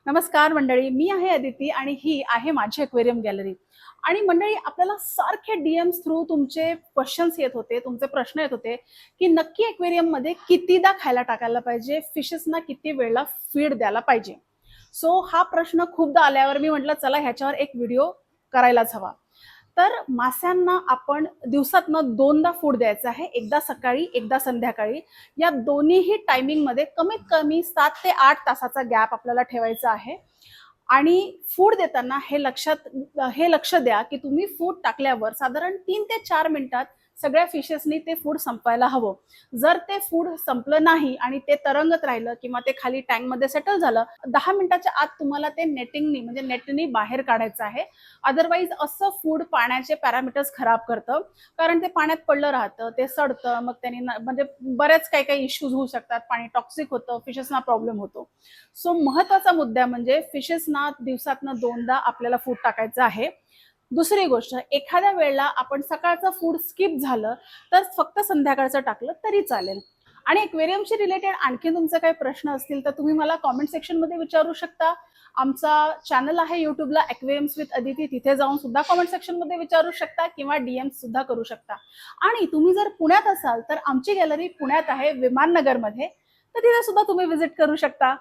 नमस्कार मंडळी, मी आहे अदिती आणि ही आहे माझी एक्वेरियम गॅलरी. आणि मंडळी, आपल्याला सारखे डीएम्स थ्रू तुमचे क्वेश्चन्स येत होते, तुमचे प्रश्न येत होते की नक्की एक्वेरियम मध्ये कितीदा खायला टाकायला पाहिजे, फिशेसना किती वेळेला फीड द्यायला पाहिजे. सो हा प्रश्न खूपदा आल्यावर मी म्हटलं चला ह्याच्यावर एक व्हिडिओ करायलाच हवा. तर मास्यांना आपण दिवसातनं दोनदा फूड द्यायचं आहे, एकदा सकाळी एकदा संध्याकाळी. या दोन्हीही टायमिंग मध्ये कमीत कमी 7 ते 8 तासाचा गॅप आपल्याला ठेवायचा आहे. आणि फूड देताना हे लक्ष द्या की तुम्ही फूड टाकल्यावर साधारण 3 ते 4 मिनिटात सगळ्या फिशेसनी ते फूड संपायला हवं. जर ते फूड संपलं नाही आणि ते तरंगत राहिलं किंवा ते खाली टँक मध्ये सेटल झालं, 10 मिनिटाच्या आत तुम्हाला ते नेटिंगनी म्हणजे नेटनी बाहेर काढायचं आहे. अदरवाईज असं फूड पाण्याचे पॅरामीटर्स खराब करतं, कारण ते पाण्यात पडलं राहतं, ते सडतं, मग त्यांनी म्हणजे बरेच काही काही इश्यूज होऊ शकतात. पाणी टॉक्सिक होतं, फिशेसना प्रॉब्लेम होतो. सो महत्वाचा मुद्दा म्हणजे फिशेसना दिवसातनं दोनदा आपल्याला फूड टाकायचं आहे. दुसरी गोष्ट, एखाद्या वेळेला आपण सकाळचं फूड स्किप झालं तर फक्त संध्याकाळचं टाकलं तरी चालेल. आणि एक्वेरियमशी रिलेटेड आणखी तुमचे काही प्रश्न असतील तर तुम्ही मला कॉमेंट सेक्शन मध्ये विचारू शकता. आमचा चॅनल आहे युट्यूबला एक्वेरियम्स विथ अदिती, तिथे जाऊन सुद्धा कॉमेंट सेक्शन मध्ये विचारू शकता किंवा डीएम सुद्धा करू शकता. आणि तुम्ही जर पुण्यात असाल तर आमची गॅलरी पुण्यात आहे, विमाननगर मध्ये, तर तिथे सुद्धा तुम्ही व्हिजिट करू शकता.